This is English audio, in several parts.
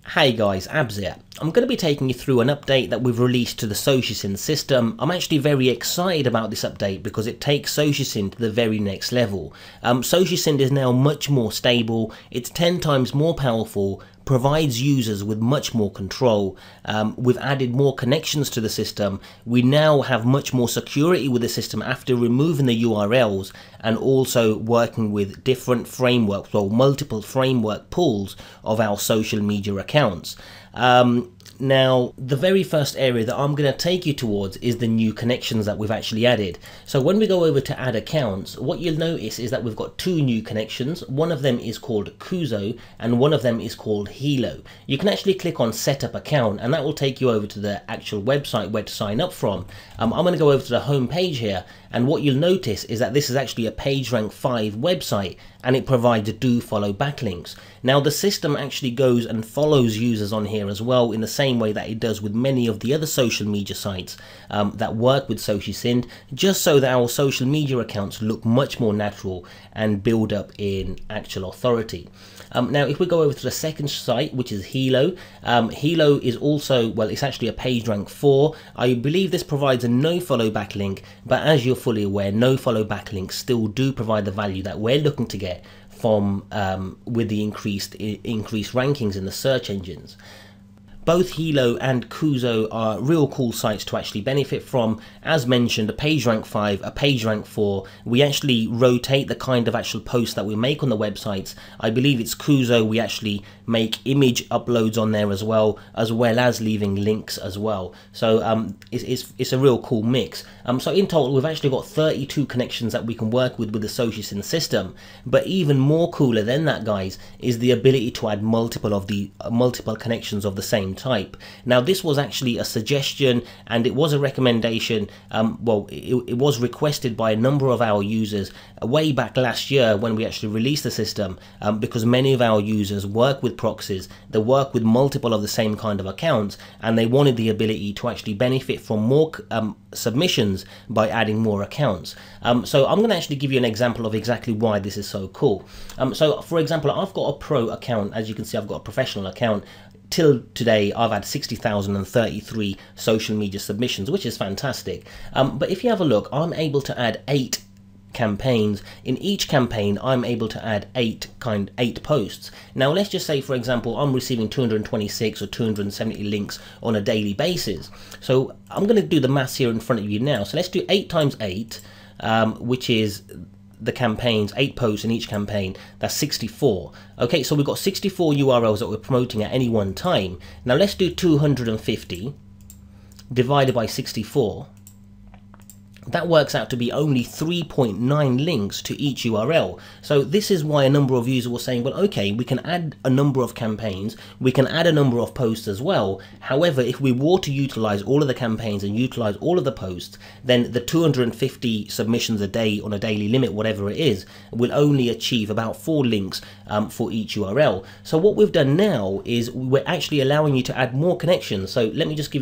Hey guys, Abs here. I'm going to be taking you through an update that we've released to the socisynd system. I'm actually very excited about this update because it takes socisynd to the very next level. Socisynd is now much more stable, it's 10 times more powerful, provides users with much more control. We've added more connections to the system. We now have much more security with the system after removing the URLs and also working with different frameworks, well, multiple framework pools of our social media accounts. Now, the very first area that I'm going to take you towards is the new connections that we've actually added. So when we go over to add accounts, what you'll notice is that we've got two new connections. One of them is called Kuzo and one of them is called Hilo. You can actually click on setup account and that will take you over to the actual website where to sign up from. I'm going to go over to the home page here, and what you'll notice is that this is actually a PageRank 5 website and it provides do follow backlinks. Now the system actually goes and follows users on here as well in the same way that it does with many of the other social media sites that work with socisynd, just so that our social media accounts look much more natural and build up in actual authority. Now if we go over to the second site, which is Hilo, Hilo is also, well, it's actually a PageRank 4. I believe this provides a no follow backlink, but as you're fully aware, no follow backlinks still do provide the value that we're looking to get from with the increased rankings in the search engines. Both Hilo and Kuzo are real cool sites to actually benefit from. As mentioned, a PageRank 5, a PageRank 4, we actually rotate the kind of actual posts that we make on the websites. I believe it's Kuzo, we actually make image uploads on there as well as leaving links as well. So it's a real cool mix. So in total, we've actually got 32 connections that we can work with the socisynd system. But even more cooler than that, guys, is the ability to add multiple connections of the same type. Now this was actually a suggestion and it was a recommendation, well, it was requested by a number of our users way back last year when we actually released the system, because many of our users work with proxies, they work with multiple of the same kind of accounts, and they wanted the ability to actually benefit from more submissions by adding more accounts. So I'm going to actually give you an example of exactly why this is so cool. So for example, I've got a pro account. As you can see, I've got a professional account. Till today, I've had 60,033 social media submissions, which is fantastic. But if you have a look, I'm able to add 8 campaigns. In each campaign, I'm able to add 8 posts. Now, let's just say, for example, I'm receiving 226 or 270 links on a daily basis. So I'm going to do the maths here in front of you now. So let's do 8 times 8, which is the campaigns, 8 posts in each campaign, that's 64. Okay, so we've got 64 URLs that we're promoting at any one time. Now let's do 250 divided by 64. That works out to be only 3.9 links to each URL. So this is why a number of users were saying, well, okay, we can add a number of campaigns, we can add a number of posts as well. However, if we were to utilize all of the campaigns and utilize all of the posts, then the 250 submissions a day on a daily limit, whatever it is, will only achieve about 4 links for each URL. So what we've done now is we're actually allowing you to add more connections. So let me just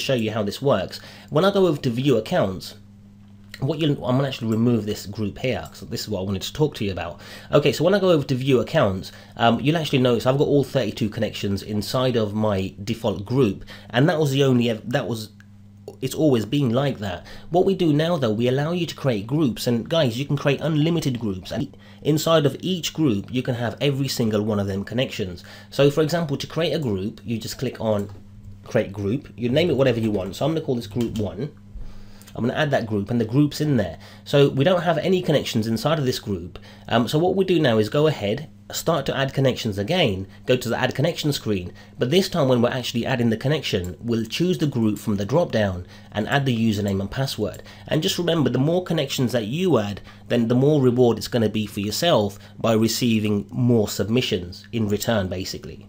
show you how this works. When I go over to view accounts, I'm going to actually remove this group here, so this is what I wanted to talk to you about. Okay, so when I go over to view accounts, you'll actually notice I've got all 32 connections inside of my default group, and that was it's always been like that. What we do now, though, we allow you to create groups, and guys, you can create unlimited groups, and inside of each group you can have every single one of them connections. So for example, to create a group, you just click on create group, you name it whatever you want. So I'm going to call this group 1. I'm going to add that group, and the group's in there. So we don't have any connections inside of this group. So what we do now is go ahead, start to add connections again, go to the add connection screen, but this time when we're actually adding the connection, we'll choose the group from the drop down and add the username and password. And just remember, the more connections that you add, then the more reward it's going to be for yourself by receiving more submissions in return, basically.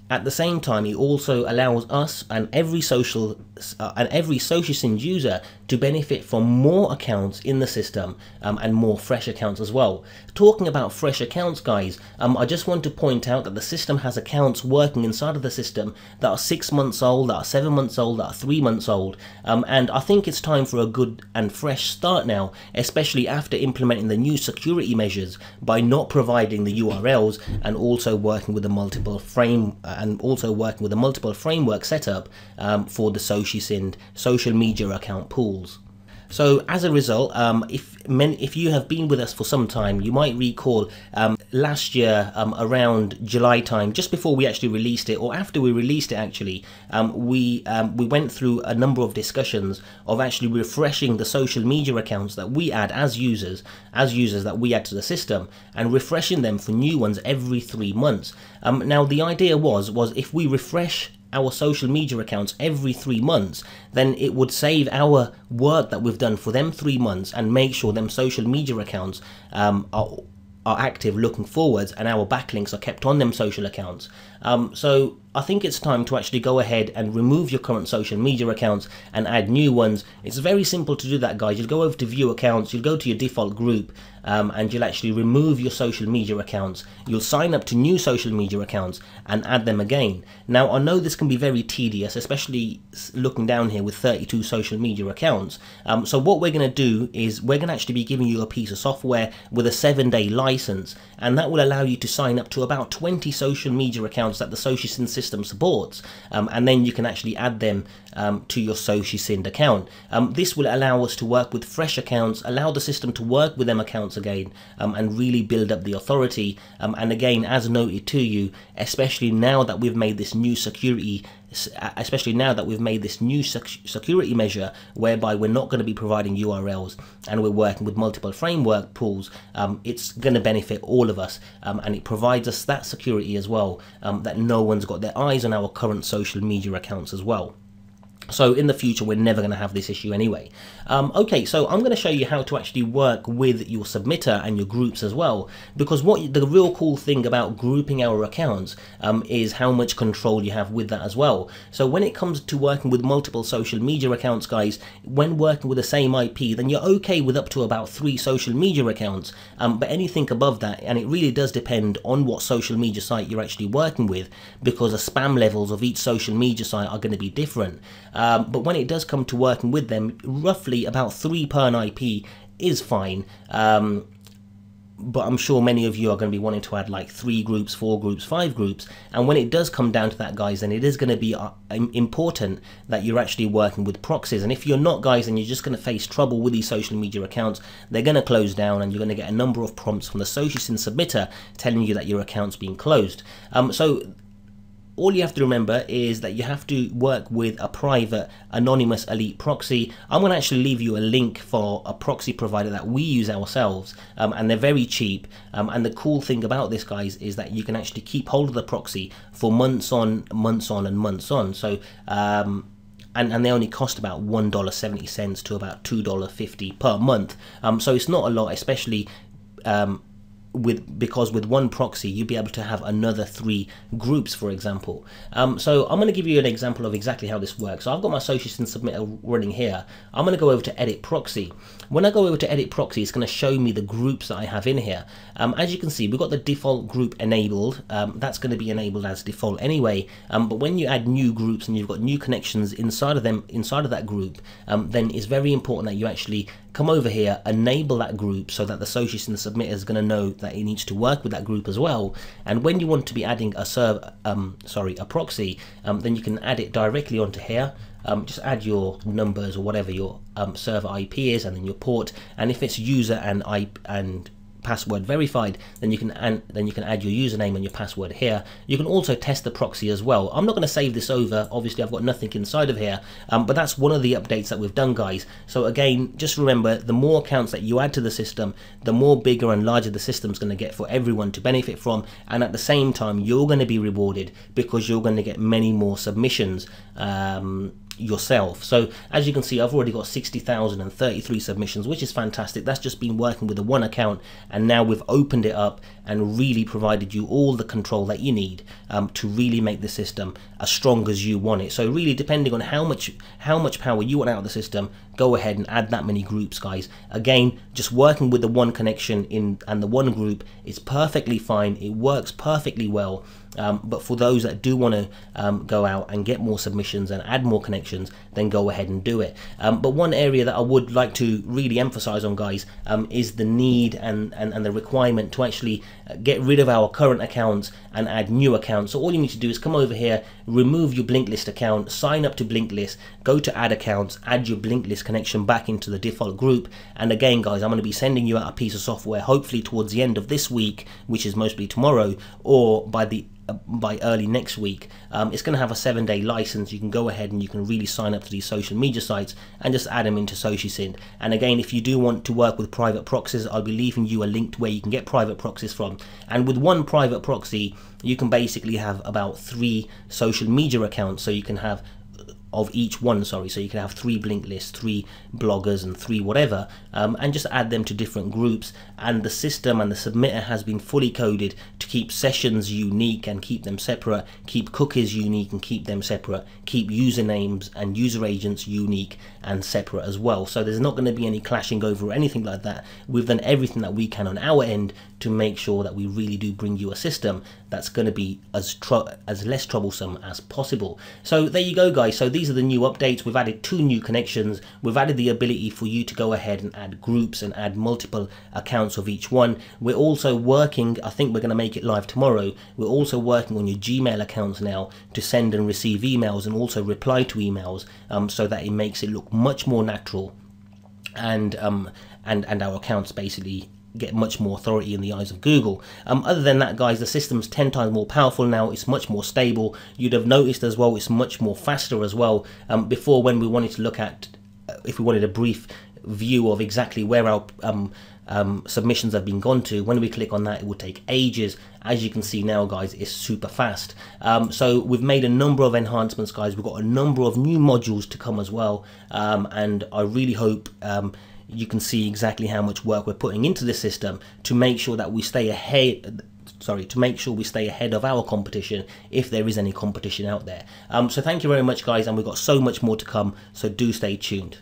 At the same time, it also allows us and every socisynd user to benefit from more accounts in the system and more fresh accounts as well. Talking about fresh accounts, guys, I just want to point out that the system has accounts working inside of the system that are 6 months old, that are 7 months old, that are 3 months old, and I think it's time for a good and fresh start now, especially after implementing the new security measures by not providing the URLs and also working with a multiple framework setup for the socisynd social media account pools. So as a result, if you have been with us for some time, you might recall last year around July time, just before we actually released it, or after we released it actually, we went through a number of discussions of actually refreshing the social media accounts that we add as users that we add to the system, and refreshing them for new ones every 3 months. Now the idea was if we refresh our social media accounts every 3 months, then it would save our work that we've done for them 3 months and make sure them social media accounts are active looking forwards, and our backlinks are kept on them social accounts. So I think it's time to actually go ahead and remove your current social media accounts and add new ones. It's very simple to do that, guys. You'll go over to view accounts, you'll go to your default group, and you'll actually remove your social media accounts. You'll sign up to new social media accounts and add them again. Now I know this can be very tedious, especially looking down here with 32 social media accounts. So what we're going to do is we're going to actually be giving you a piece of software with a 7-day license, and that will allow you to sign up to about 20 social media accounts that the socisynd system supports, and then you can actually add them to your socisynd account. This will allow us to work with fresh accounts, allow the system to work with them accounts again, and really build up the authority. And again, as noted to you, especially now that we've made this new security measure whereby we're not going to be providing URLs and we're working with multiple framework pools, it's going to benefit all of us, and it provides us that security as well, that no one's got their eyes on our current social media accounts as well. So in the future, we're never going to have this issue anyway. Okay, so I'm going to show you how to actually work with your submitter and your groups as well, because the real cool thing about grouping our accounts is how much control you have with that as well. So when it comes to working with multiple social media accounts, guys, when working with the same IP, then you're okay with up to about 3 social media accounts, but anything above that, and it really does depend on what social media site you're actually working with, because the spam levels of each social media site are going to be different. But when it does come to working with them, roughly about 3 per IP is fine. But I'm sure many of you are going to be wanting to add like 3 groups, 4 groups, 5 groups. And when it does come down to that, guys, then it is going to be important that you're actually working with proxies. And if you're not, guys, then you're just going to face trouble with these social media accounts. They're going to close down, and you're going to get a number of prompts from the socisynd submitter telling you that your account's being closed. So all you have to remember is that you have to work with a private anonymous elite proxy. I'm going to actually leave you a link for a proxy provider that we use ourselves, and they're very cheap. And the cool thing about this, guys, is that you can actually keep hold of the proxy for months on, and months on. So and they only cost about $1.70 to about $2.50 per month. So it's not a lot, especially because with one proxy you'll be able to have another 3 groups, for example. So I'm going to give you an example of exactly how this works. So I've got my socisynd submitter running here. I'm going to go over to edit proxy. When I go over to edit proxy, it's going to show me the groups that I have in here. As you can see, we've got the default group enabled. That's going to be enabled as default anyway, but when you add new groups and you've got new connections inside of that group, then it's very important that you actually come over here, enable that group, so that the socisynd submitter is going to know that it needs to work with that group as well. And when you want to be adding a proxy, then you can add it directly onto here. Just add your numbers or whatever your server IP is, and then your port. And if it's user and password verified, then you can add your username and your password here. You can also test the proxy as well. I'm not going to save this over, obviously I've got nothing inside of here, but that's one of the updates that we've done, guys. So again, just remember, the more accounts that you add to the system, the more bigger and larger the system's going to get for everyone to benefit from, and at the same time you're going to be rewarded because you're going to get many more submissions yourself. So as you can see, I've already got 60,033 submissions, which is fantastic. That's just been working with the one account, and now we've opened it up and really provided you all the control that you need to really make the system as strong as you want it. So really, depending on how much power you want out of the system, go ahead and add that many groups, guys. Again, just working with the one connection in and the one group is perfectly fine. It works perfectly well. But for those that do want to go out and get more submissions and add more connections, then go ahead and do it. But one area that I would like to really emphasize on, guys, is the need and the requirement to actually get rid of our current accounts and add new accounts. So all you need to do is come over here, remove your Blinklist account, sign up to Blinklist, go to add accounts, add your Blinklist connection back into the default group. And again, guys, I'm going to be sending you out a piece of software hopefully towards the end of this week, which is mostly tomorrow, or by early next week. It's going to have a 7-day license. You can go ahead and you can really sign up to these social media sites and just add them into socisynd. And again, if you do want to work with private proxies, I'll be leaving you a link to where you can get private proxies from. And with one private proxy, you can basically have about 3 social media accounts. So you can have of each one, so you can have 3 Blinklists, 3 bloggers, and 3 whatever, and just add them to different groups. And the system and the submitter has been fully coded to keep sessions unique and keep them separate, keep cookies unique and keep them separate, keep usernames and user agents unique and separate as well. So there's not going to be any clashing over or anything like that. We've done everything that we can on our end to make sure that we really do bring you a system that's going to be as less troublesome as possible. So there you go, guys. So these are the new updates. We've added 2 new connections. We've added the ability for you to go ahead and add groups and add multiple accounts of each one. We're also working, I think we're going to make it live tomorrow, we're also working on your Gmail accounts now to send and receive emails and also reply to emails, so that it makes it look much more natural, and our accounts basically get much more authority in the eyes of Google. Other than that, guys, the system's 10 times more powerful now. It's much more stable. You'd have noticed as well it's much more faster as well. Before, when we wanted to look at, if we wanted a brief view of exactly where our submissions have been gone to, when we click on that, it would take ages. As you can see now, guys, it's super fast. So we've made a number of enhancements, guys. We've got a number of new modules to come as well, and I really hope you can see exactly how much work we're putting into this system to make sure that we stay ahead. To make sure we stay ahead of our competition, if there is any competition out there. So thank you very much, guys, and we've got so much more to come, so do stay tuned.